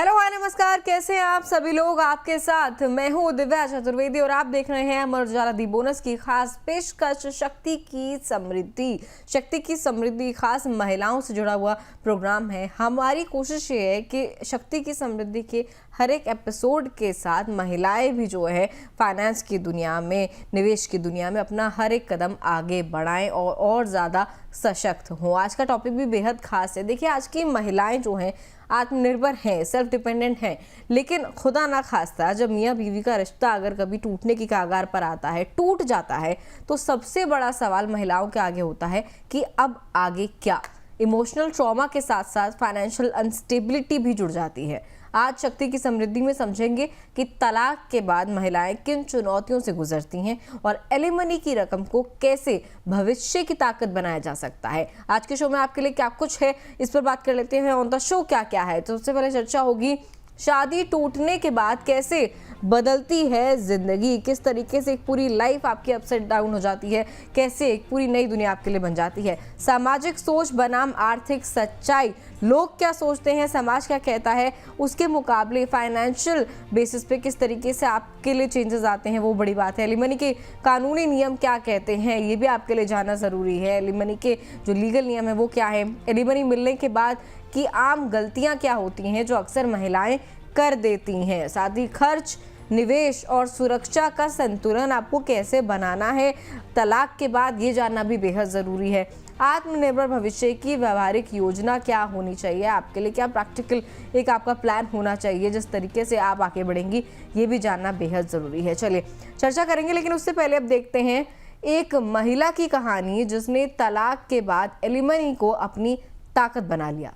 Hello hi नमस्कार, कैसे हैं आप सभी लोग। आपके साथ मैं हूं दिव्या चतुर्वेदी और आप देख रहे हैं अमर उजाला दी बोनस की खास पेशकश शक्ति की समृद्धि। शक्ति की समृद्धि खास महिलाओं से जुड़ा हुआ प्रोग्राम है। हमारी कोशिश ये है कि शक्ति की समृद्धि के हर एक एपिसोड के साथ महिलाएं भी जो है फाइनेंस की दुनिया में, निवेश की दुनिया में अपना हर एक कदम आगे बढ़ाएं और ज़्यादा सशक्त हों। आज का टॉपिक भी बेहद खास है। देखिए, आज की महिलाएं जो हैं आत्मनिर्भर हैं, सेल्फ डिपेंडेंट हैं, लेकिन खुदा ना खास्ता जब मियाँ बीवी का रिश्ता अगर कभी टूटने की कगार पर आता है, टूट जाता है, तो सबसे बड़ा सवाल महिलाओं के आगे होता है कि अब आगे क्या। इमोशनल ट्रॉमा के साथ साथ फाइनेंशियल अनस्टेबिलिटी भी जुड़ जाती है। आज शक्ति की समृद्धि में समझेंगे कि तलाक के बाद महिलाएं किन चुनौतियों से गुजरती हैं और एलिमनी की रकम को कैसे भविष्य की ताकत बनाया जा सकता है। आज के शो में आपके लिए क्या कुछ है, इस पर बात कर लेते हैं। ऑन द शो क्या क्या है, तो सबसे पहले चर्चा होगी शादी टूटने के बाद कैसे बदलती है जिंदगी, किस तरीके से एक पूरी लाइफ आपकी अपसाइड डाउन हो जाती है, कैसे एक पूरी नई दुनिया आपके लिए बन जाती है। सामाजिक सोच बनाम आर्थिक सच्चाई, लोग क्या सोचते हैं, समाज क्या कहता है, उसके मुकाबले फाइनेंशियल बेसिस पे किस तरीके से आपके लिए चेंजेस आते हैं, वो बड़ी बात है। एलिमनी के कानूनी नियम क्या कहते हैं, ये भी आपके लिए जानना ज़रूरी है। एलिमनी के जो लीगल नियम है वो क्या है, एलिमनी मिलने के बाद की आम गलतियां क्या होती हैं जो अक्सर महिलाएं कर देती हैं। साथ ही खर्च, निवेश और सुरक्षा का संतुलन आपको कैसे बनाना है तलाक के बाद, ये जानना भी बेहद ज़रूरी है। आत्मनिर्भर भविष्य की व्यवहारिक योजना क्या होनी चाहिए आपके लिए, क्या प्रैक्टिकल एक आपका प्लान होना चाहिए जिस तरीके से आप आगे बढ़ेंगी, ये भी जानना बेहद ज़रूरी है। चलिए चर्चा करेंगे, लेकिन उससे पहले अब देखते हैं एक महिला की कहानी जिसने तलाक के बाद एलिमनी को अपनी ताकत बना लिया।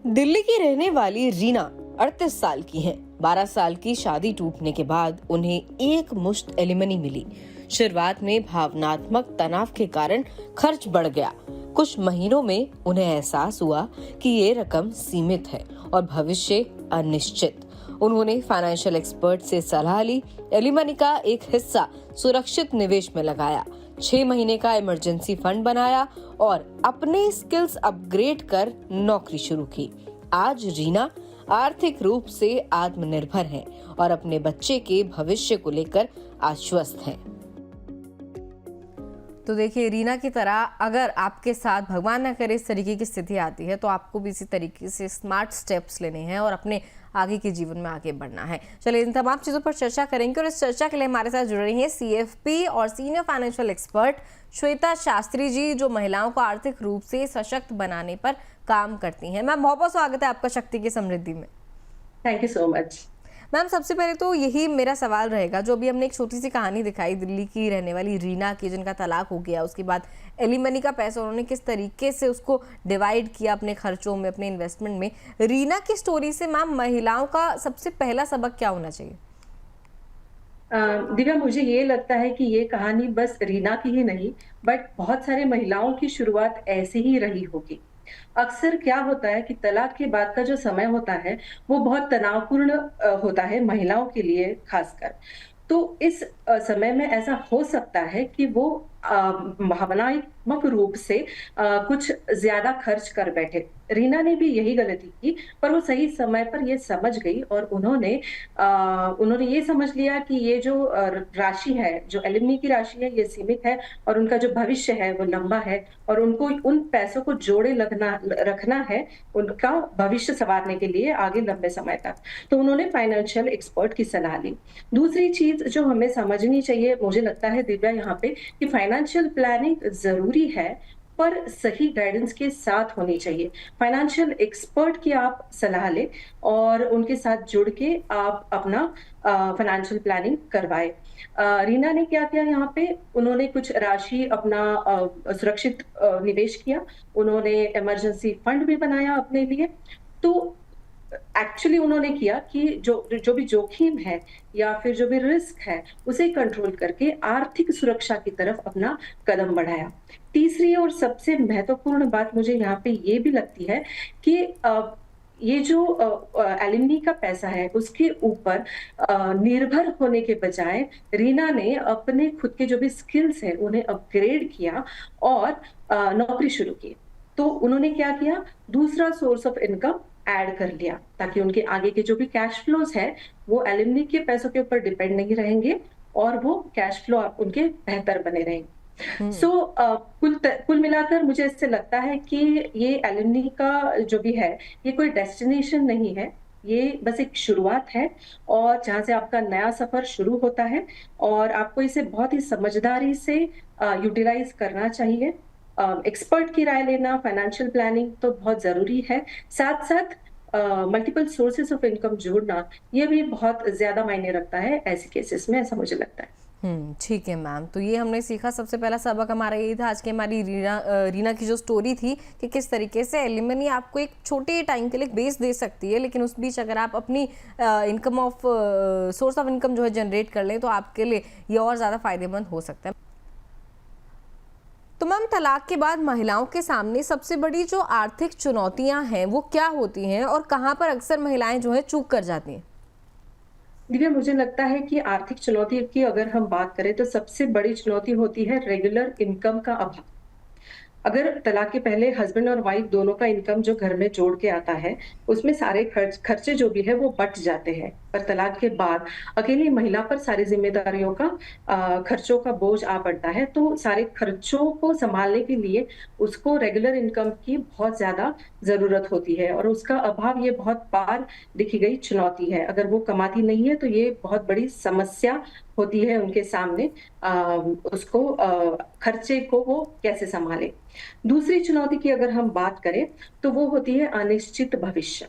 दिल्ली की रहने वाली रीना 38 साल की हैं। 12 साल की शादी टूटने के बाद उन्हें एक मुश्त एलिमनी मिली। शुरुआत में भावनात्मक तनाव के कारण खर्च बढ़ गया। कुछ महीनों में उन्हें एहसास हुआ कि ये रकम सीमित है और भविष्य अनिश्चित। उन्होंने फाइनेंशियल एक्सपर्ट से सलाह ली, एलिमनी का एक हिस्सा सुरक्षित निवेश में लगाया, 6 महीने का इमरजेंसी फंड बनाया और अपने स्किल्स अपग्रेड कर नौकरी शुरू की। आज रीना आर्थिक रूप से आत्मनिर्भर हैं और अपने बच्चे के भविष्य को लेकर आश्वस्त हैं। तो देखिए, रीना की तरह अगर आपके साथ भगवान न करे इस तरीके की स्थिति आती है तो आपको भी इसी तरीके से स्मार्ट स्टेप्स लेने हैं और अपने आगे के जीवन में आगे बढ़ना है। चलिए इन तमाम चीज़ों पर चर्चा करेंगे और इस चर्चा के लिए हमारे साथ जुड़ रही हैं CFP और senior financial expert Shweta Shastri ji, जो महिलाओं को आर्थिक रूप से सशक्त बनाने पर काम करती हैं। मैम, बहुत बहुत स्वागत है आपका शक्ति की समृद्धि में। Thank you so much. Ma'am, सबसे पहले तो यही मेरा सवाल रहेगा, जो अभी हमने एक छोटी सी कहानी दिखाई दिल्ली की रहने वाली रीना की, जिनका तलाक हो गया, उसके बाद एलिमनी का पैसा उन्होंने किस तरीके से उसको डिवाइड किया अपने खर्चों में, अपने इन्वेस्टमेंट में। रीना की स्टोरी से मैम महिलाओं का सबसे पहला सबक क्या होना चाहिए? दिव्या, मुझे ये लगता है कि ये कहानी बस रीना की ही नहीं, बट बहुत सारे महिलाओं की शुरुआत ऐसे ही रही होगी। अक्सर क्या होता है कि तलाक के बाद का जो समय होता है वो बहुत तनावपूर्ण होता है महिलाओं के लिए खासकर। तो इस समय में ऐसा हो सकता है कि वो भावनात्मक रूप से कुछ ज्यादा खर्च कर बैठे। रीना ने भी यही गलती की, पर वो सही समय पर ये समझ गई और उन्होंने ये समझ लिया कि ये जो राशि है, जो एलिमनी की राशि है, ये सीमित है और उनका जो भविष्य है वो लंबा है और उनको उन पैसों को जोड़े रखना है उनका भविष्य संवारने के लिए आगे लंबे समय तक। तो उन्होंने फाइनेंशियल एक्सपर्ट की सलाह ली। दूसरी चीज जो हमें समझनी चाहिए, मुझे लगता है दिव्या यहाँ पे, कि फाइनेंशियल प्लानिंग जरूरी है पर सही गाइडेंस के साथ होनी चाहिए। फाइनेंशियल एक्सपर्ट की आप सलाह लें और उनके साथ जुड़ के आप अपना फाइनेंशियल प्लानिंग करवाएं। रीना ने क्या किया यहाँ पे, उन्होंने कुछ राशि अपना सुरक्षित निवेश किया, उन्होंने इमरजेंसी फंड भी बनाया अपने लिए। तो एक्चुअली उन्होंने किया कि जो भी जोखिम है या फिर जो भी रिस्क है उसे कंट्रोल करके आर्थिक सुरक्षा की तरफ अपना कदम बढ़ाया। तीसरी और सबसे महत्वपूर्ण बात मुझे यहाँ पे ये भी लगती है कि ये जो एलिमनी का पैसा है उसके ऊपर निर्भर होने के बजाय रीना ने अपने खुद के जो भी स्किल्स हैं उन्हें अपग्रेड किया और नौकरी शुरू की। तो उन्होंने क्या किया, दूसरा सोर्स ऑफ इनकम ऐड कर लिया, ताकि उनके आगे के जो भी कैश फ्लोज है वो एलिमनी के पैसों के ऊपर डिपेंड नहीं रहेंगे और वो कैश फ्लो उनके बेहतर बने रहेंगे। हम्म। सो कुल मिलाकर मुझे इससे लगता है कि ये एलुमनी का जो भी है, ये कोई डेस्टिनेशन नहीं है, ये बस एक शुरुआत है और जहाँ से आपका नया सफर शुरू होता है और आपको इसे बहुत ही समझदारी से यूटिलाइज करना चाहिए। एक्सपर्ट की राय लेना, फाइनेंशियल प्लानिंग तो बहुत जरूरी है। साथ साथ मल्टीपल सोर्सेस ऑफ इनकम जोड़ना, ये भी बहुत ज्यादा मायने रखता है ऐसे केसेस में, ऐसा मुझे लगता है। ठीक है मैम। तो ये हमने सीखा, सबसे पहला सबक हमारा यही था आज की हमारी रीना की जो स्टोरी थी कि किस तरीके से एलिमनी आपको एक छोटे टाइम के लिए बेस दे सकती है, लेकिन उस बीच अगर आप अपनी income of source of income जो है जनरेट कर लें तो आपके लिए ये और ज़्यादा फायदेमंद हो सकता है। तो मैम, तलाक के बाद महिलाओं के सामने सबसे बड़ी जो आर्थिक चुनौतियां हैं वो क्या होती हैं और कहाँ पर अक्सर महिलाएं जो है चूक कर जाती हैं? दिव्या, मुझे लगता है कि आर्थिक चुनौती की अगर हम बात करें तो सबसे बड़ी चुनौती होती है रेगुलर इनकम का अभाव। अगर तलाक के पहले हस्बैंड और वाइफ दोनों का इनकम जो घर में जोड़ के आता है, उसमें सारे खर्चे जो भी है वो बट जाते हैं। पर तलाक के बाद अकेली महिला पर सारी जिम्मेदारियों का खर्चों का बोझ आ पड़ता है, तो सारे खर्चों को संभालने के लिए उसको रेगुलर इनकम की बहुत ज्यादा जरूरत होती है और उसका अभाव ये बहुत बार दिखी गई चुनौती है। अगर वो कमाती नहीं है तो ये बहुत बड़ी समस्या होती है उनके सामने, उसको खर्चे को वो कैसे संभाले। दूसरी चुनौती की अगर हम बात करें तो वो होती है अनिश्चित भविष्य,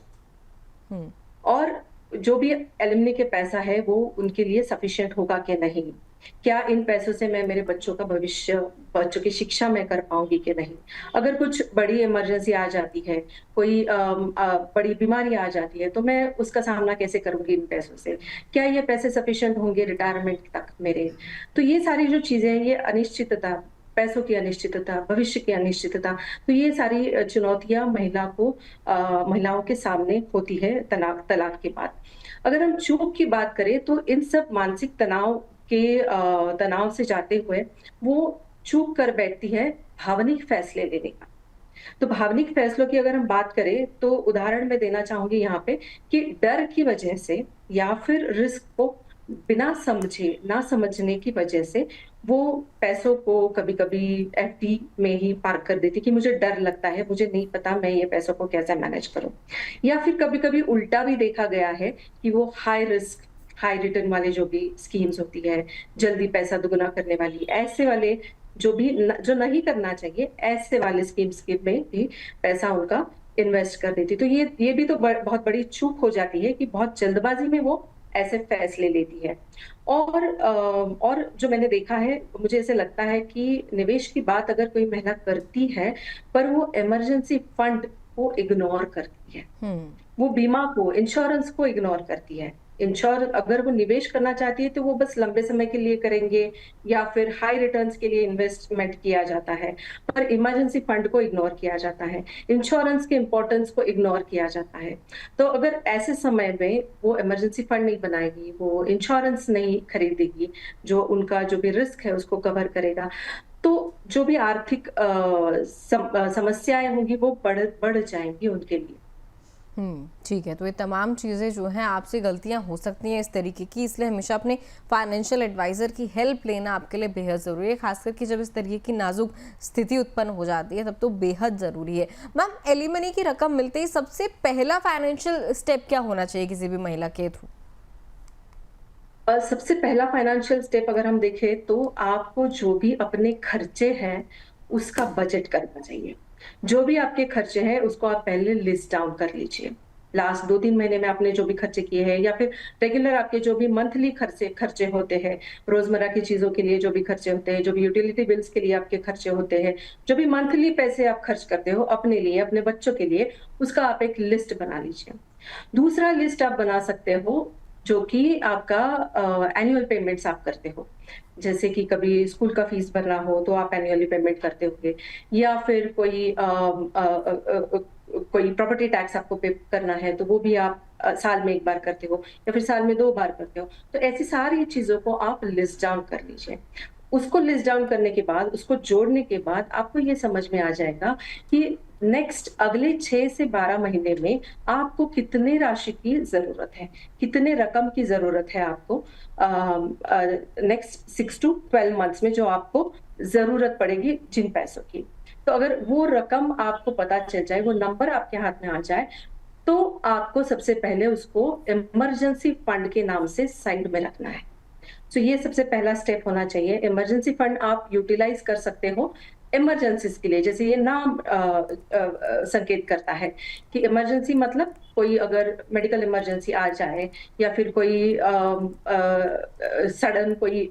हम्म। और जो भी एलिमनी के पैसा है वो उनके लिए सफिशिएंट होगा कि नहीं, क्या इन पैसों से मैं मेरे बच्चों का भविष्य, बच्चों की शिक्षा मैं कर पाऊंगी कि नहीं। अगर कुछ बड़ी इमरजेंसी आ जाती है, कोई बड़ी बीमारी आ जाती है, तो मैं उसका सामना कैसे करूंगी इन पैसों से, क्या ये पैसे सफिशिएंट होंगे रिटायरमेंट तक मेरे। तो ये सारी जो चीजें हैं, ये अनिश्चितता, पैसों की अनिश्चितता, भविष्य की अनिश्चितता, तो ये सारी चुनौतियां महिलाओं के सामने होती है तलाक के बाद। अगर हम चूक की बात करें तो इन सब मानसिक तनाव से जाते हुए वो चूक कर बैठती है भावनिक फैसले लेने का। तो भावनिक फैसलों की अगर हम बात करें तो उदाहरण मैं देना चाहूंगी यहाँ पे कि डर की वजह से या फिर रिस्क को बिना समझे, ना समझने की वजह से वो पैसों को कभी कभी एफडी में ही पार्क कर देती कि मुझे डर लगता है, मुझे नहीं पता मैं ये पैसों को कैसे मैनेज करूं। या फिर कभी कभी उल्टा भी देखा गया है कि वो हाई रिस्क हाई रिटर्न वाले जो भी स्कीम्स होती है, जल्दी पैसा दुगना करने वाली, ऐसे वाले जो नहीं करना चाहिए, ऐसे वाले स्कीम्स के में भी पैसा उनका इन्वेस्ट कर देती। तो ये भी तो बहुत बड़ी चूक हो जाती है कि बहुत जल्दबाजी में वो ऐसे फैसले लेती है। और जो मैंने देखा है, मुझे ऐसे लगता है कि निवेश की बात अगर कोई महिला करती है पर वो इमरजेंसी फंड को इग्नोर करती है, हम्म। वो बीमा को, इंश्योरेंस को इग्नोर करती है। अगर वो निवेश करना चाहती है तो वो बस लंबे समय के लिए करेंगे या फिर हाई रिटर्न्स के लिए इन्वेस्टमेंट किया जाता है, पर इमरजेंसी फंड को इग्नोर किया जाता है, इंश्योरेंस के इंपॉर्टेंस को इग्नोर किया जाता है। तो अगर ऐसे समय में वो इमरजेंसी फंड नहीं बनाएगी, वो इंश्योरेंस नहीं खरीदेगी जो उनका जो भी रिस्क है उसको कवर करेगा, तो जो भी आर्थिक समस्याएं होंगी वो बढ़ जाएंगी उनके लिए। ठीक है। तो ये तमाम चीज़ें जो हैं, आपसे गलतियां हो सकती हैं इस तरीके की, इसलिए हमेशा अपने फाइनेंशियल एडवाइज़र की हेल्प लेना आपके लिए बेहद ज़रूरी है, खासकर कि जब इस तरीके की नाजुक स्थिति उत्पन्न हो जाती है तब तो बेहद ज़रूरी है। मैम, एलिमनी की रकम मिलते ही सबसे पहला फाइनेंशियल स्टेप क्या होना चाहिए किसी भी महिला के थ्रू? सबसे पहला फाइनेंशियल स्टेप अगर हम देखें तो आपको जो भी अपने खर्चे हैं उसका बजट करना चाहिए। जो भी आपके खर्चे हैं उसको आप पहले लिस्ट डाउन कर लीजिए। लास्ट 2-3 महीने में आपने जो भी खर्चे किए हैं या फिर रेगुलर आपके जो भी मंथली खर्चे होते हैं, रोजमर्रा की चीजों के लिए जो भी खर्चे होते हैं, जो भी यूटिलिटी बिल्स के लिए आपके खर्चे होते हैं, जो भी मंथली पैसे आप खर्च करते हो अपने लिए, अपने बच्चों के लिए, उसका आप एक लिस्ट बना लीजिए। दूसरा लिस्ट आप बना सकते हो जो कि आपका एनुअल पेमेंट्स आप करते हो, जैसे कि कभी स्कूल का फीस भरना हो तो आप एनुअली पेमेंट करते होंगे, या फिर कोई प्रॉपर्टी टैक्स आपको पे करना है तो वो भी आप साल में एक बार करते हो या फिर साल में 2 बार करते हो। तो ऐसी सारी चीजों को आप लिस्ट डाउन कर लीजिए। उसको लिस्ट डाउन करने के बाद, उसको जोड़ने के बाद आपको ये समझ में आ जाएगा कि नेक्स्ट अगले 6 से 12 महीने में आपको कितने राशि की ज़रूरत है, कितने रकम की ज़रूरत है आपको नेक्स्ट 6 टू 12 मंथ्स में जो आपको ज़रूरत पड़ेगी जिन पैसों की। तो अगर वो रकम आपको पता चल जाए, वो नंबर आपके हाथ में आ जाए, तो आपको सबसे पहले उसको इमरजेंसी फंड के नाम से साइड में रखना है। तो ये सबसे पहला स्टेप होना चाहिए। इमरजेंसी फंड आप यूटिलाइज कर सकते हो इमरजेंसीज के लिए, जैसे ये नाम संकेत करता है कि इमरजेंसी मतलब कोई अगर मेडिकल इमरजेंसी आ जाए, या फिर कोई सडन कोई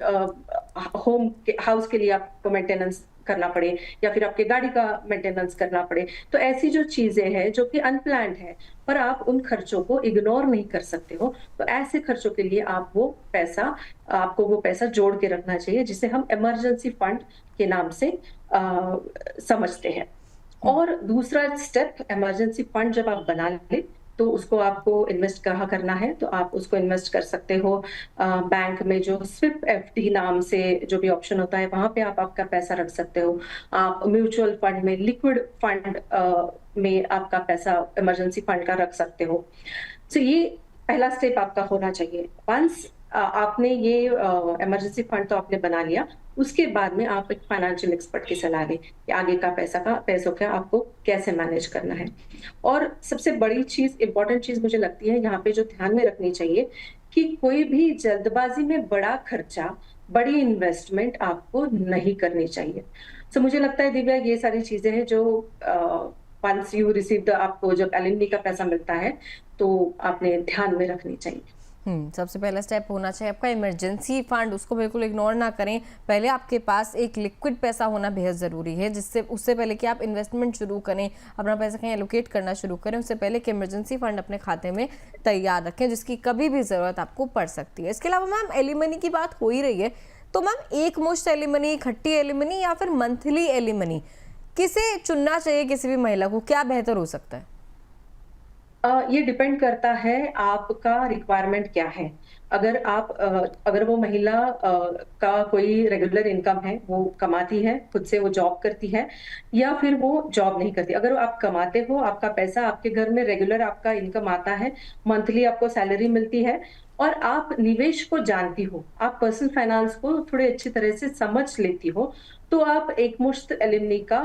होम हाउस के लिए आपको मेंटेनेंस करना पड़े, या फिर आपके गाड़ी का मेंटेनेंस करना पड़े, तो ऐसी जो चीजें हैं जो कि अनप्लान्ड है, पर आप उन खर्चों को इग्नोर नहीं कर सकते हो, तो ऐसे खर्चों के लिए आपको वो पैसा जोड़ के रखना चाहिए, जिसे हम इमरजेंसी फंड के नाम से समझते हैं। और दूसरा स्टेप, इमरजेंसी फंड जब आप बना ले तो उसको आपको इन्वेस्ट कहाँ करना है, तो आप उसको इन्वेस्ट कर सकते हो बैंक में, जो स्विप एफडी नाम से जो भी ऑप्शन होता है वहां पे आप आपका पैसा रख सकते हो। आप म्यूचुअल फंड में, लिक्विड फंड में आपका पैसा इमरजेंसी फंड का रख सकते हो। तो ये पहला स्टेप आपका होना चाहिए। वंस आपने ये इमरजेंसी फंड तो आपने बना लिया, उसके बाद में आप एक फाइनेंशियल एक्सपर्ट की सलाह लें कि आगे का पैसों का आपको कैसे मैनेज करना है। और सबसे बड़ी चीज, इंपॉर्टेंट चीज मुझे लगती है यहाँ पे जो ध्यान में रखनी चाहिए, कि कोई भी जल्दबाजी में बड़ा खर्चा, बड़ी इन्वेस्टमेंट आपको नहीं करनी चाहिए। तो मुझे लगता है दिव्या, ये सारी चीजें हैं जो वंस यू रिसीव आपको जब एलएमडी का पैसा मिलता है तो आपने ध्यान में रखनी चाहिए। सबसे पहला स्टेप होना चाहिए आपका इमरजेंसी फंड, उसको बिल्कुल इग्नोर ना करें। पहले आपके पास एक लिक्विड पैसा होना बेहद ज़रूरी है, जिससे उससे पहले कि आप इन्वेस्टमेंट शुरू करें, अपना पैसा कहीं एलोकेट करना शुरू करें, उससे पहले कि इमरजेंसी फंड अपने खाते में तैयार रखें, जिसकी कभी भी ज़रूरत आपको पड़ सकती है। इसके अलावा मैम, एलिमनी की बात हो ही रही है, तो मैम एक मुश्त एलिमनी, खट्टी एलिमनी या फिर मंथली एलिमनी, किसे चुनना चाहिए किसी भी महिला को? क्या बेहतर हो सकता है? ये डिपेंड करता है आपका रिक्वायरमेंट क्या है। अगर वो महिला का कोई रेगुलर इनकम है, वो कमाती है, खुद से वो जॉब करती है, या फिर वो जॉब नहीं करती। अगर आप कमाते हो, आपका पैसा आपके घर में रेगुलर आपका इनकम आता है, मंथली आपको सैलरी मिलती है, और आप निवेश को जानती हो, आप पर्सनल फाइनेंस को थोड़े अच्छी तरह से समझ लेती हो, तो आप एक मुश्त एलिमनी का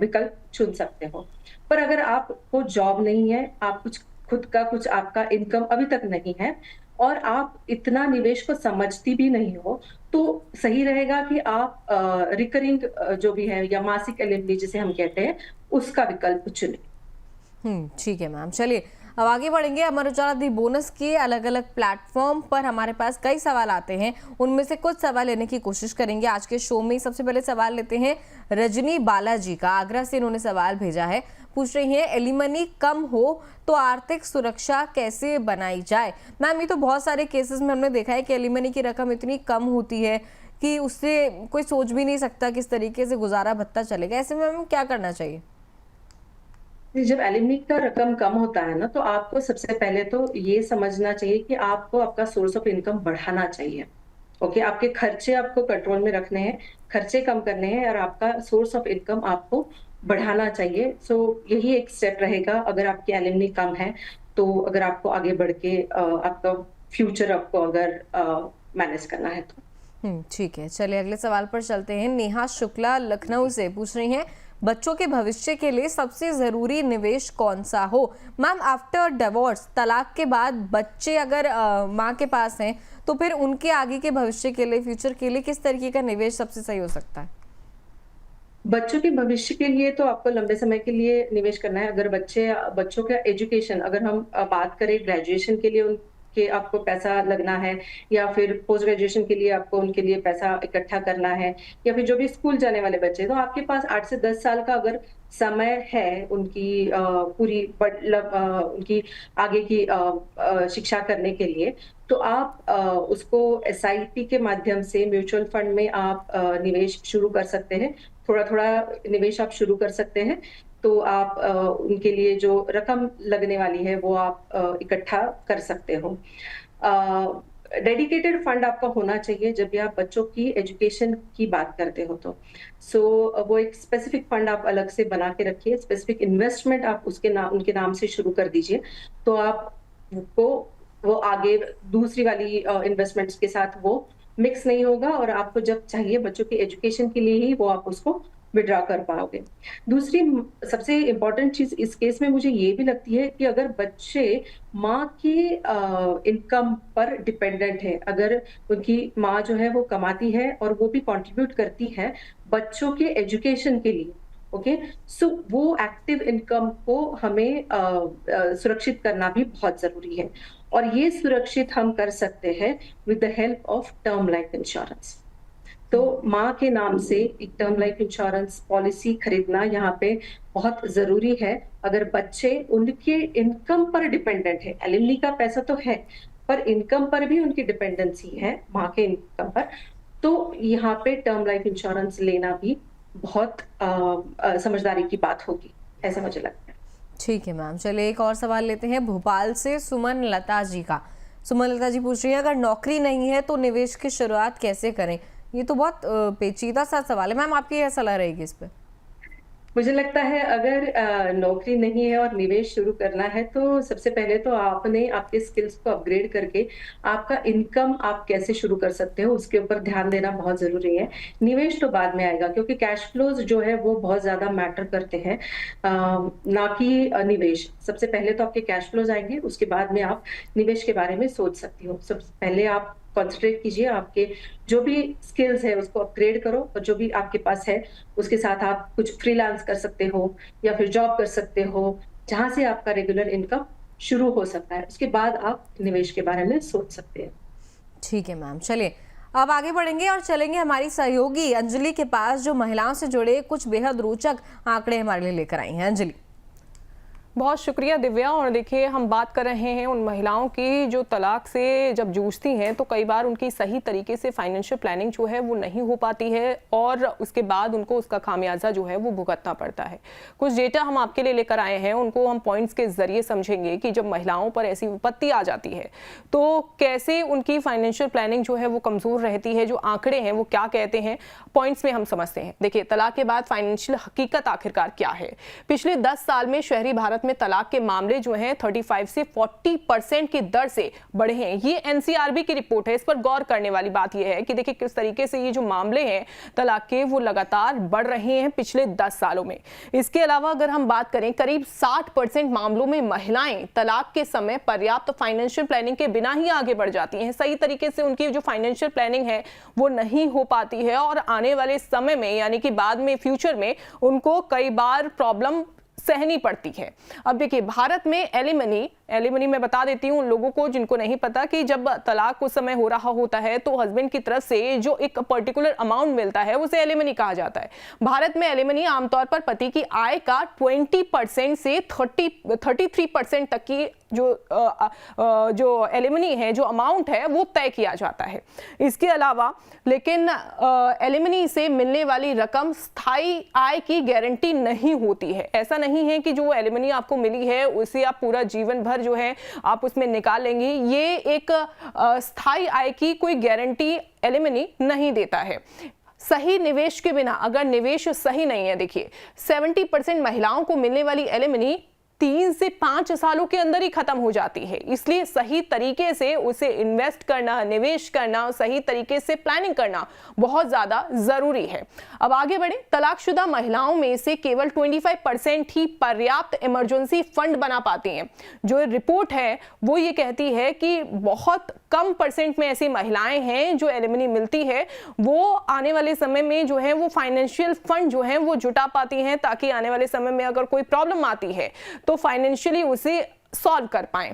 विकल्प चुन सकते हो। पर अगर आपको जॉब नहीं है, आप खुद का कुछ आपका इनकम अभी तक नहीं है, और आप इतना निवेश को समझती भी नहीं हो, तो सही रहेगा कि आप रिकरिंग जो भी है, या मासिक एलएमडी जिसे हम कहते हैं, उसका विकल्प चुनें। ठीक है मैम, चलिए अब आगे बढ़ेंगे। अमर उजाला दी बोनस के अलग अलग प्लेटफॉर्म पर हमारे पास कई सवाल आते हैं, उनमें से कुछ सवाल लेने की कोशिश करेंगे आज के शो में। सबसे पहले सवाल लेते हैं रजनी बालाजी का, आगरा से इन्होंने सवाल भेजा है। पूछ रही हैं, एलिमनी कम हो तो आर्थिक सुरक्षा कैसे बनाई जाए? मैम, ये तो बहुत सारे केसेस में हमने देखा है कि एलिमनी की रकम इतनी कम होती है कि उससे कोई सोच भी नहीं सकता किस तरीके से गुजारा भत्ता चलेगा। ऐसे में हमें क्या करना चाहिए? जब एलिमनी का रकम कम होता है ना, तो आपको सबसे पहले तो ये समझना चाहिए कि आपको आपका सोर्स ऑफ इनकम बढ़ाना चाहिए। ओके, आपके खर्चे आपको कंट्रोल में रखने हैं, खर्चे कम करने हैं, और आपका सोर्स ऑफ इनकम आपको बढ़ाना चाहिए। सो यही एक स्टेप रहेगा अगर आपकी एलिमनी कम है, तो अगर आपको आगे बढ़ के आपका फ्यूचर आपको अगर मैनेज करना है तो। ठीक है, चलिए अगले सवाल पर चलते हैं। नेहा शुक्ला लखनऊ से पूछ रही हैं, बच्चों के भविष्य के लिए सबसे जरूरी निवेश कौन सा हो? मैम, आफ्टर डिवोर्स, तलाक के बाद बच्चे अगर माँ के पास हैं, तो फिर उनके आगे के भविष्य के लिए, फ्यूचर के लिए किस तरीके का निवेश सबसे सही हो सकता है? बच्चों के भविष्य के लिए तो आपको लंबे समय के लिए निवेश करना है। अगर बच्चों का एजुकेशन, अगर हम बात करें ग्रेजुएशन के लिए उनके आपको पैसा लगना है, या फिर पोस्ट ग्रेजुएशन के लिए आपको उनके लिए पैसा इकट्ठा करना है, या फिर जो भी स्कूल जाने वाले बच्चे, तो आपके पास 8 से 10 साल का अगर समय है उनकी पूरी उनकी आगे की शिक्षा करने के लिए, तो आप उसको एसआईपी के माध्यम से म्यूचुअल फंड में आप निवेश शुरू कर सकते हैं। थोड़ा थोड़ा निवेश आप शुरू कर सकते हैं, तो आप उनके लिए जो रकम लगने वाली है वो आप इकट्ठा कर सकते हो। डेडिकेटेड फंड आपका होना चाहिए जब भी आप बच्चों की एजुकेशन की बात करते हो तो वो एक स्पेसिफिक फंड आप अलग से बना के रखिए, स्पेसिफिक इन्वेस्टमेंट आप उनके नाम से शुरू कर दीजिए, तो आपको वो आगे दूसरी वाली इन्वेस्टमेंट्स के साथ वो मिक्स नहीं होगा और आपको जब चाहिए बच्चों की एजुकेशन के लिए ही वो आप उसको विड्रॉ कर पाओगे। दूसरी सबसे इम्पोर्टेंट चीज इस केस में मुझे ये भी लगती है कि अगर बच्चे माँ की इनकम पर डिपेंडेंट है, अगर उनकी माँ जो है वो कमाती है और वो भी कंट्रीब्यूट करती है बच्चों के एजुकेशन के लिए, ओके, सो वो एक्टिव इनकम को हमें सुरक्षित करना भी बहुत जरूरी है और ये सुरक्षित हम कर सकते हैं with the help of term life insurance. तो माँ के नाम से एक टर्म लाइफ इंश्योरेंस पॉलिसी खरीदना यहाँ पे बहुत जरूरी है। अगर बच्चे उनके इनकम पर डिपेंडेंट है, एलिमनी का पैसा तो है पर इनकम पर भी उनकी डिपेंडेंसी है माँ के इनकम पर, तो यहाँ पे टर्म लाइफ इंश्योरेंस लेना भी बहुत समझदारी की बात होगी, ऐसा मुझे लगता है। ठीक है मैम, चलिए एक और सवाल लेते हैं भोपाल से सुमन लता जी का। सुमन लता जी पूछ रही है अगर नौकरी नहीं है तो निवेश की शुरुआत कैसे करें? ये तो बहुत पेचीदा सा सवाल है मैम, आपकी क्या सलाह रहेगी इस पे? मुझे लगता है अगर नौकरी नहीं है और निवेश शुरू करना है तो सबसे पहले तो आपने आपके स्किल्स को अपग्रेड करके आपका इनकम आप कैसे शुरू कर सकते हो उसके ऊपर ध्यान देना बहुत जरूरी है। निवेश तो बाद में आएगा क्योंकि कैश फ्लोज जो है वो बहुत ज्यादा मैटर करते हैं, ना कि निवेश। सबसे पहले तो आपके कैश फ्लोज आएंगे, उसके बाद में आप निवेश के बारे में सोच सकती हो। सबसे पहले आप कॉन्सेंट्रेट कीजिए, आपके जो भी स्किल्स है उसको अपग्रेड करो और जो भी आपके पास है उसके साथ आप कुछ फ्रीलांस कर सकते हो या फिर जॉब कर सकते हो जहां से आपका रेगुलर इनकम शुरू हो सकता है। उसके बाद आप निवेश के बारे में सोच सकते हैं। ठीक है मैम, चलिए अब आगे बढ़ेंगे और चलेंगे हमारी सहयोगी अंजलि के पास जो महिलाओं से जुड़े कुछ बेहद रोचक आंकड़े हमारे लिए लेकर आई हैं। अंजलि। बहुत शुक्रिया दिव्या। और देखिए, हम बात कर रहे हैं उन महिलाओं की जो तलाक से जब जूझती हैं तो कई बार उनकी सही तरीके से फाइनेंशियल प्लानिंग जो है वो नहीं हो पाती है और उसके बाद उनको उसका खामियाजा जो है वो भुगतना पड़ता है। कुछ डेटा हम आपके लिए लेकर आए हैं, उनको हम पॉइंट्स के जरिए समझेंगे कि जब महिलाओं पर ऐसी विपत्ति आ जाती है तो कैसे उनकी फाइनेंशियल प्लानिंग जो है वो कमजोर रहती है। जो आंकड़े हैं वो क्या कहते हैं, पॉइंट्स में हम समझते हैं। देखिए, तलाक के बाद फाइनेंशियल हकीकत आखिरकार क्या है। पिछले 10 साल में शहरी भारत में तलाक के मामले जो हैं 35 से 40% की दर से बढ़े हैं। ये एनसीआरबी की रिपोर्ट है। इस पर गौर करने वाली बात यह है कि देखिए किस तरीके से ये जो मामले हैं तलाक के वो लगातार बढ़ रहे हैं पिछले 10 सालों में। इसके अलावा अगर हम बात करें, करीब 60% मामलों में महिलाएं तलाक के समय पर्याप्त फाइनेंशियल प्लानिंग के बिना ही आगे बढ़ जाती हैं। सही तरीके से उनकी जो फाइनेंशियल प्लानिंग है वो नहीं हो पाती है और आने वाले समय में यानी कि बाद में फ्यूचर में उनको कई बार प्रॉब्लम सहनी पड़ती है। अब देखिए, भारत में एलिमनी मैं बता देती हूं उन लोगों को जिनको नहीं पता कि जब तलाक उस समय हो रहा होता है तो हस्बैंड की तरफ से जो एक पर्टिकुलर अमाउंट मिलता है उसे एलिमनी कहा जाता है। भारत में एलिमनी आमतौर पर पति की आय का 20% से 33% तक की जो एलिमनी है, जो अमाउंट है वो तय किया जाता है। इसके अलावा लेकिन एलिमनी से मिलने वाली रकम स्थायी आय की गारंटी नहीं होती है। ऐसा नहीं है कि जो एलिमनी आपको मिली है उसे आप पूरा जीवन भर जो है आप उसमें निकाल लेंगे। ये एक स्थायी आय की कोई गारंटी एलिमनी नहीं देता है। सही निवेश के बिना, अगर निवेश सही नहीं है, देखिए 70% महिलाओं को मिलने वाली एलिमनी 3 से 5 सालों के अंदर ही खत्म हो जाती है। इसलिए सही तरीके से उसे इन्वेस्ट करना, निवेश करना, सही तरीके से प्लानिंग करना बहुत ज्यादा जरूरी है। अब आगे बढ़े, तलाकशुदा महिलाओं में से केवल 25% ही पर्याप्त इमरजेंसी फंड बना पाती हैं। जो रिपोर्ट है वो ये कहती है कि बहुत कम परसेंट में ऐसी महिलाएं हैं जो एलिमनी मिलती है वो आने वाले समय में जो है वो फाइनेंशियल फंड जो है वो जुटा पाती हैं ताकि आने वाले समय में अगर कोई प्रॉब्लम आती है तो फाइनेंशियली उसे सॉल्व कर पाएं।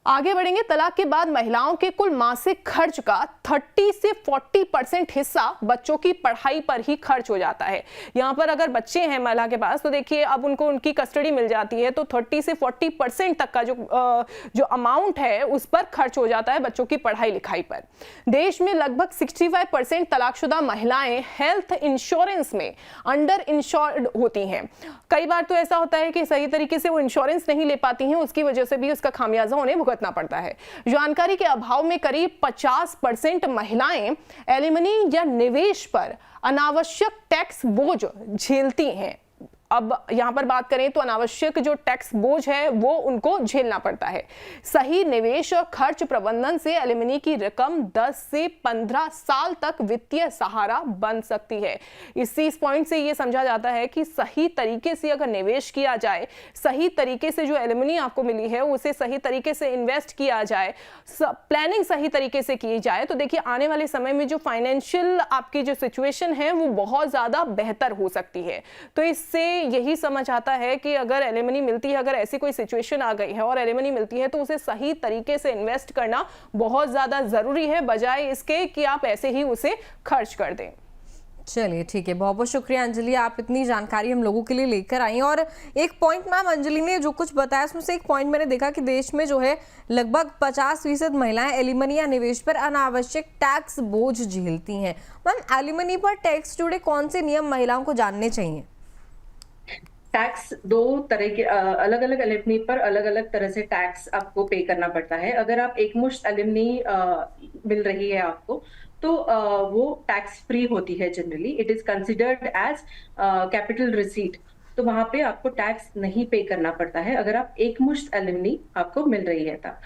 आगे बढ़ेंगे, तलाक के बाद महिलाओं के कुल मासिक खर्च का 30 से 40% हिस्सा बच्चों की पढ़ाई पर ही खर्च हो जाता है। यहाँ पर अगर बच्चे हैं महिला के पास तो देखिए अब उनको उनकी कस्टडी मिल जाती है तो 30 से 40% तक का जो अमाउंट है उस पर खर्च हो जाता है बच्चों की पढ़ाई लिखाई पर। देश में लगभग 65% तलाकशुदा महिलाएं हेल्थ इंश्योरेंस में अंडर इंश्योर्ड होती हैं। कई बार तो ऐसा होता है कि सही तरीके से वो इंश्योरेंस नहीं ले पाती हैं, उसकी वजह से भी उसका खामियाजा उन्हें भुगतना भुगतना पड़ता है। जानकारी के अभाव में करीब 50% महिलाएं एलिमनी या निवेश पर अनावश्यक टैक्स बोझ झेलती हैं। अब यहां पर बात करें तो अनावश्यक जो टैक्स बोझ है वो उनको झेलना पड़ता है। सही निवेश और खर्च प्रबंधन से एलिमनी की रकम 10 से 15 साल तक वित्तीय सहारा बन सकती है। इस पॉइंट से ये समझा जाता है कि सही तरीके से अगर निवेश किया जाए, सही तरीके से जो एलिमनी आपको मिली है उसे सही तरीके से इन्वेस्ट किया जाए, प्लानिंग सही तरीके से की जाए, तो देखिए आने वाले समय में जो फाइनेंशियल आपकी जो सिचुएशन है वो बहुत ज्यादा बेहतर हो सकती है। तो इससे यही समझ आता है कि अगर एलिमनी मिलती है, अगर ऐसी कोई सिचुएशन आ गई है और एलिमनी मिलती है तो उसे सही तरीके से इन्वेस्ट करना बहुत ज्यादा जरूरी है, बजाय इसके कि आप ऐसे ही उसे खर्च कर दें। चलिए ठीक है, बहुत बहुत शुक्रिया अंजलि, आप इतनी जानकारी हम लोगों के लिए लेकर आई। और एक पॉइंट मैम अंजलि ने जो कुछ बताया उसमें से एक पॉइंट मैंने देखा कि देश में जो है लगभग 50% महिलाएं एलिमनी या निवेश पर अनावश्यक टैक्स बोझ झेलती हैं। मैम एलिमनी पर टैक्स जुड़े कौन से नियम महिलाओं को जानने चाहिए? टैक्स दो तरह के अलग अलग एलिमनी पर अलग अलग तरह से टैक्स आपको पे करना पड़ता है। अगर आप एकमुश्त एलिमनी मिल रही है आपको तो वो टैक्स फ्री होती है generally, it is considered as capital receipt, तो वहां पे आपको टैक्स नहीं पे करना पड़ता है अगर आप एकमुश्त एलिमनी आपको मिल रही है तब।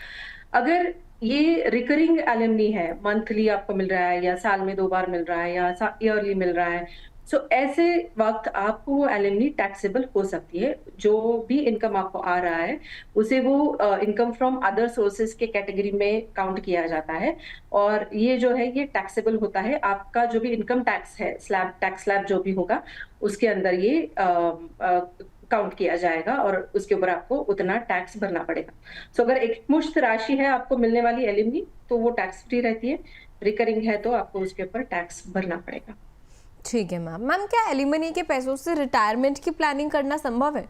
अगर ये रिकरिंग एलिमनी है, मंथली आपको मिल रहा है या साल में 2 बार मिल रहा है या ईयरली मिल रहा है, सो ऐसे वक्त आपको वो एलिमनी टैक्सेबल हो सकती है। जो भी इनकम आपको आ रहा है उसे वो इनकम फ्रॉम अदर सोर्सेज के कैटेगरी में काउंट किया जाता है और ये जो है ये टैक्सेबल होता है। आपका जो भी इनकम टैक्स है, टैक्स स्लैब जो भी होगा उसके अंदर ये काउंट किया जाएगा और उसके ऊपर आपको उतना टैक्स भरना पड़ेगा। सो अगर एकमुश्त राशि है आपको मिलने वाली एलिमनी तो वो टैक्स फ्री रहती है, रिकरिंग है तो आपको उसके ऊपर टैक्स भरना पड़ेगा। ठीक है मैम। मैम क्या एलिमनी के पैसों से रिटायरमेंट की प्लानिंग करना संभव है?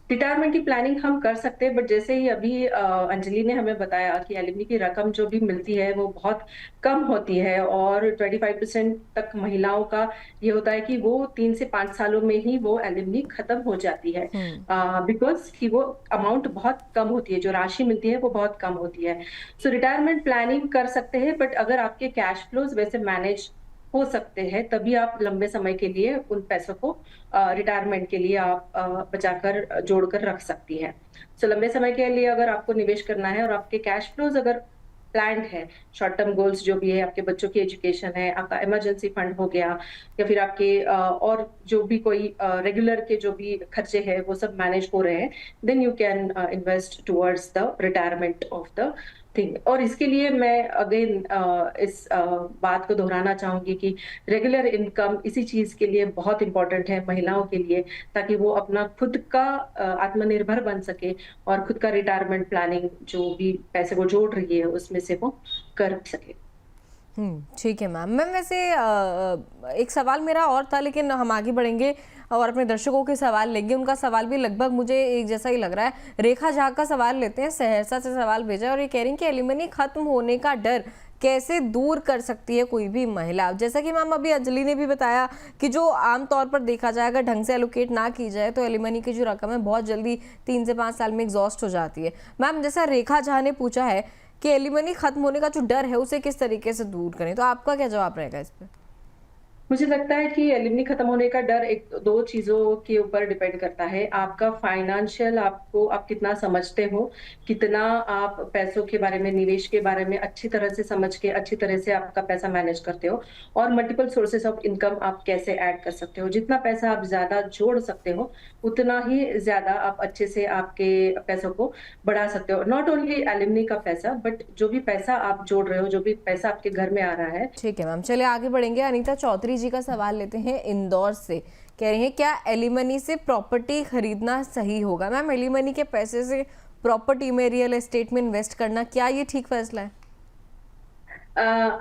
रिटायरमेंट की प्लानिंग हम कर सकते हैं, बट जैसे ही अभी अंजलि ने हमें बताया कि एलिमनी की रकम जो भी मिलती है वो बहुत कम होती है और 25% तक महिलाओं का ये होता है कि वो 3 से 5 सालों में ही वो एलिमनी खत्म हो जाती है, बिकॉज कि वो अमाउंट बहुत कम होती है, जो राशि मिलती है वो बहुत कम होती है। सो रिटायरमेंट प्लानिंग कर सकते हैं, बट अगर आपके कैश फ्लोज वैसे मैनेज हो सकते हैं तभी आप लंबे समय के लिए उन पैसों को रिटायरमेंट के लिए आप बचाकर जोड़कर रख सकती है। सो लंबे समय के लिए अगर आपको निवेश करना है और आपके कैश फ्लोज अगर प्लान्ड है, शॉर्ट टर्म गोल्स जो भी है, आपके बच्चों की एजुकेशन है, आपका इमरजेंसी फंड हो गया या फिर आपके और जो भी कोई रेगुलर के जो भी खर्चे हैं वो सब मैनेज हो रहे हैं, then you can invest towards the retirement of the thing. और इसके लिए मैं अगेन इस बात को दोहराना चाहूंगी कि रेगुलर इनकम इसी चीज के लिए बहुत इंपॉर्टेंट है महिलाओं के लिए, ताकि वो अपना खुद का आत्मनिर्भर बन सके और खुद का रिटायरमेंट प्लानिंग जो भी पैसे वो जोड़ रही है उसमें से वो कर सके। ठीक है मैम। मैम वैसे एक सवाल मेरा और था, लेकिन हम आगे बढ़ेंगे और अपने दर्शकों के सवाल लेंगे। उनका सवाल भी लगभग मुझे एक जैसा ही लग रहा है। रेखा झा का सवाल लेते हैं, सहरसा से सवाल भेजा और ये कह रही हैं कि एलिमनी खत्म होने का डर कैसे दूर कर सकती है कोई भी महिला? जैसा कि मैम अभी अंजलि ने भी बताया कि जो आमतौर पर देखा जाए अगर ढंग से एलोकेट ना की जाए तो एलिमनी की जो रकम है बहुत जल्दी 3 से 5 साल में एग्जॉस्ट हो जाती है। मैम जैसा रेखा झा ने पूछा है कि एलिमनी खत्म होने का जो डर है उसे किस तरीके से दूर करें, तो आपका क्या जवाब रहेगा इस पर? मुझे लगता है कि एलिमनी खत्म होने का डर एक दो चीजों के ऊपर डिपेंड करता है। आपका फाइनेंशियल, आपको आप कितना समझते हो, कितना आप पैसों के बारे में, निवेश के बारे में अच्छी तरह से समझ के अच्छी तरह से आपका पैसा मैनेज करते हो, और मल्टीपल सोर्सेस ऑफ इनकम आप कैसे ऐड कर सकते हो। जितना पैसा आप ज्यादा जोड़ सकते हो उतना ही ज्यादा आप अच्छे से आपके पैसों को बढ़ा सकते हो। नॉट ओनली एलिमनी का पैसा, बट जो भी पैसा आप जोड़ रहे हो, जो भी पैसा आपके घर में आ रहा है। ठीक है मैम, चलिए आगे बढ़ेंगे। अनीता चौधरी जी का सवाल लेते हैं इंदौर से। कह रही हैं क्या एलिमनी से प्रॉपर्टी खरीदना सही होगा? मैम एलिमनी के पैसे से प्रॉपर्टी में, रियल एस्टेट में इन्वेस्ट करना, क्या ये ठीक फैसला है?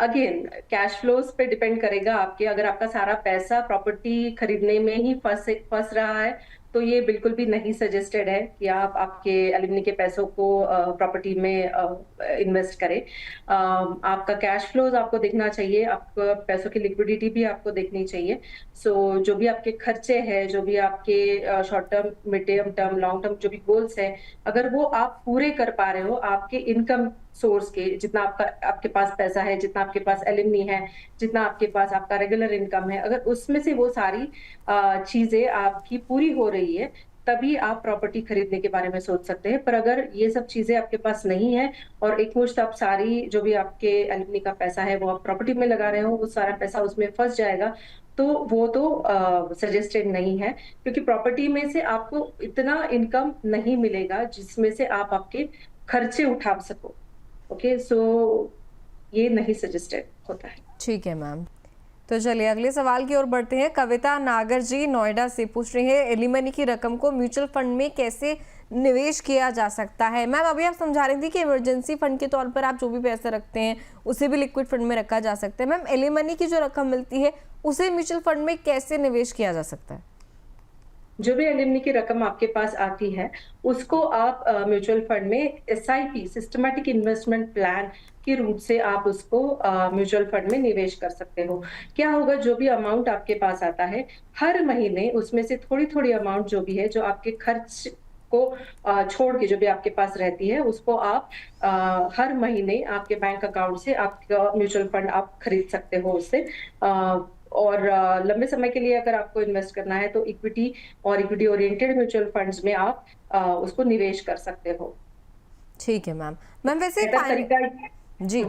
अगेन कैश फ्लोज पे डिपेंड करेगा आपके। अगर आपका सारा पैसा प्रॉपर्टी खरीदने में ही फंस रहा है तो ये बिल्कुल भी नहीं सजेस्टेड है कि आप आपके एलिमनी के पैसों को प्रॉपर्टी में इन्वेस्ट करें। आपका कैश फ्लोज आपको देखना चाहिए, आपको पैसों की लिक्विडिटी भी आपको देखनी चाहिए। सो जो भी आपके खर्चे हैं, जो भी आपके short term, medium term, long term जो भी गोल्स हैं, अगर वो आप पूरे कर पा रहे हो आपके इनकम सोर्स के, जितना आपके पास पैसा है, जितना आपके पास एलिमनी है, जितना आपके पास आपका रेगुलर इनकम है, अगर उसमें से वो सारी चीजें आपकी पूरी हो रही है, तभी आप प्रॉपर्टी खरीदने के बारे में सोच सकते हैं। पर अगर ये सब चीजें आपके पास नहीं है और एक मुश्त आप सारी जो भी आपके एलिमनी का पैसा है वो आप प्रॉपर्टी में लगा रहे हो, वो सारा पैसा उसमें फंस जाएगा, तो वो तो सजेस्टेड नहीं है, क्योंकि प्रॉपर्टी में से आपको इतना इनकम नहीं मिलेगा जिसमें से आप आपके खर्चे उठा सको। ओके, सो ये नहीं सजेस्टेड होता है। ठीक है मैम, तो चलिए अगले सवाल की ओर बढ़ते हैं। कविता नागर जी नोएडा से पूछ रही है, एलिमनी की रकम को म्यूचुअल फंड में कैसे निवेश किया जा सकता है। मैम अभी आप समझा रही थी कि इमरजेंसी फंड के तौर पर आप जो भी पैसा रखते हैं उसे भी लिक्विड फंड में रखा जा सकता है। मैम एलिमनी की जो रकम मिलती है उसे म्यूचुअल फंड में कैसे निवेश किया जा सकता है? जो भी एलिमनी की रकम आपके पास आती है उसको आप म्यूचुअल फंड में SIP, सिस्टमैटिक इन्वेस्टमेंट प्लान के रूप से आप उसको म्यूचुअल फंड में निवेश कर सकते हो। क्या होगा, जो भी अमाउंट आपके पास आता है हर महीने उसमें से थोड़ी थोड़ी अमाउंट जो भी है, जो आपके खर्च को छोड़ के जो भी आपके पास रहती है, उसको आप हर महीने आपके बैंक अकाउंट से आपका म्यूचुअल फंड आप खरीद सकते हो उससे। और लंबे समय के लिए अगर आपको इन्वेस्ट करना है तो इक्विटी और इक्विटी ओरिएंटेड म्यूचुअल फंड्स में आप उसको निवेश कर सकते हो। ठीक है मैम। मैम वैसे तरीका जी,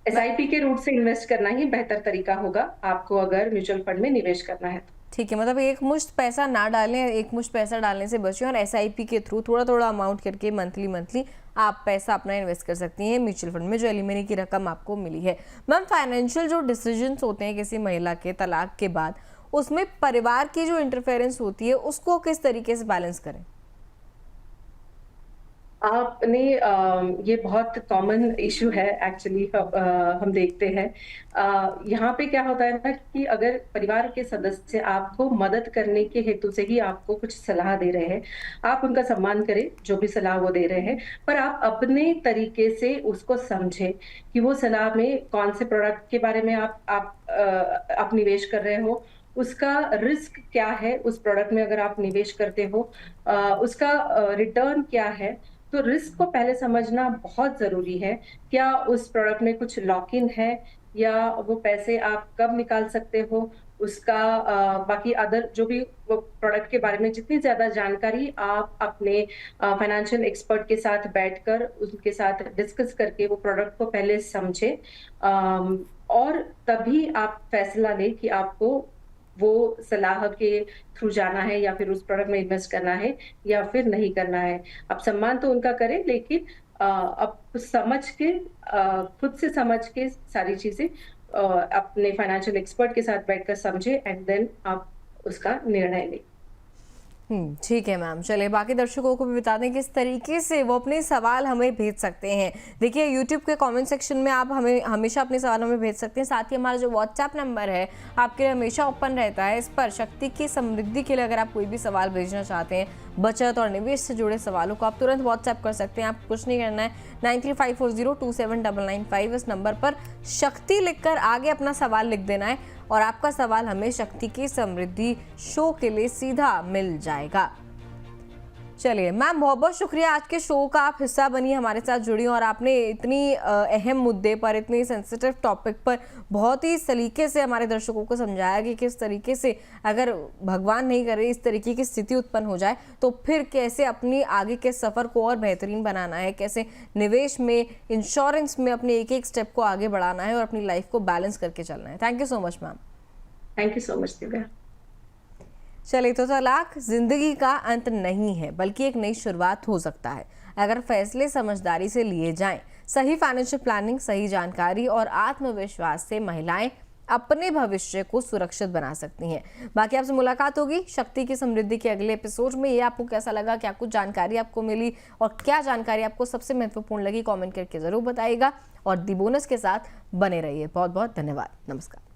SIP के रूट से इन्वेस्ट करना ही बेहतर तरीका होगा आपको अगर म्यूचुअल फंड में निवेश करना है तो। ठीक है, मतलब एक मुश्त पैसा ना डालें, एक मुश्त पैसा डालने से बचें और SIP के थ्रू थोड़ा थोड़ा अमाउंट करके मंथली आप पैसा अपना इन्वेस्ट कर सकती हैं म्यूचुअल फंड में जो एलिमनी की रकम आपको मिली है। मैम फाइनेंशियल जो डिसीजंस होते हैं किसी महिला के तलाक के बाद, उसमें परिवार की जो इंटरफेरेंस होती है उसको किस तरीके से बैलेंस करें? आपने ये बहुत कॉमन इशू है एक्चुअली, हम देखते हैं यहाँ पे क्या होता है ना कि अगर परिवार के सदस्य आपको मदद करने के हेतु से ही आपको कुछ सलाह दे रहे हैं, आप उनका सम्मान करें जो भी सलाह वो दे रहे हैं, पर आप अपने तरीके से उसको समझें कि वो सलाह में कौन से प्रोडक्ट के बारे में आप निवेश कर रहे हो, उसका रिस्क क्या है, उस प्रोडक्ट में अगर आप निवेश करते हो उसका रिटर्न क्या है। तो रिस्क को पहले समझना बहुत जरूरी है। क्या उस प्रोडक्ट में कुछ लॉक इन है, या वो पैसे आप कब निकाल सकते हो, उसका बाकी अदर जो भी वो प्रोडक्ट के बारे में जितनी ज्यादा जानकारी आप अपने फाइनेंशियल एक्सपर्ट के साथ बैठकर उनके साथ डिस्कस करके वो प्रोडक्ट को पहले समझे, और तभी आप फैसला लें कि आपको वो सलाह के थ्रू जाना है या फिर उस प्रोडक्ट में इन्वेस्ट करना है या फिर नहीं करना है। आप सम्मान तो उनका करें, लेकिन आप समझ के खुद से समझ के सारी चीजें अपने फाइनेंशियल एक्सपर्ट के साथ बैठकर समझे एंड देन आप उसका निर्णय लें। ठीक है मैम, चलिए बाकी दर्शकों को भी बता दें किस तरीके से वो अपने सवाल हमें भेज सकते हैं। देखिए यूट्यूब के कमेंट सेक्शन में आप हमें हमेशा अपने सवाल हमें भेज सकते हैं। साथ ही हमारा जो व्हाट्सएप नंबर है आपके लिए हमेशा ओपन रहता है। इस पर शक्ति की समृद्धि के लिए अगर आप कोई भी सवाल भेजना चाहते हैं, बचत और निवेश से जुड़े सवालों को, आप तुरंत व्हाट्सएप कर सकते हैं। आप कुछ नहीं करना है, 9354027995 इस नंबर पर शक्ति लिखकर आगे अपना सवाल लिख देना है और आपका सवाल हमें शक्ति की समृद्धि शो के लिए सीधा मिल जाएगा। चलिए मैम, बहुत बहुत शुक्रिया आज के शो का आप हिस्सा बनी, हमारे साथ जुड़ी और आपने इतनी अहम मुद्दे पर, इतनी सेंसिटिव टॉपिक पर बहुत ही सलीके से हमारे दर्शकों को समझाया कि किस तरीके से अगर भगवान नहीं करे इस तरीके की स्थिति उत्पन्न हो जाए तो फिर कैसे अपनी आगे के सफ़र को और बेहतरीन बनाना है, कैसे निवेश में, इंश्योरेंस में अपने एक एक स्टेप को आगे बढ़ाना है और अपनी लाइफ को बैलेंस करके चलना है। Thank you so much ma'am. Thank you so much Divya. चलिए, तो तलाक जिंदगी का अंत नहीं है बल्कि एक नई शुरुआत हो सकता है अगर फैसले समझदारी से लिए जाएं। सही फाइनेंशियल प्लानिंग, सही जानकारी और आत्मविश्वास से महिलाएं अपने भविष्य को सुरक्षित बना सकती हैं। बाकी आपसे मुलाकात होगी शक्ति की समृद्धि के अगले एपिसोड में। ये आपको कैसा लगा, क्या कुछ जानकारी आपको मिली और क्या जानकारी आपको सबसे महत्वपूर्ण लगी, कमेंट करके जरूर बताइएगा और दी बोनस के साथ बने रहिए। बहुत बहुत धन्यवाद। नमस्कार।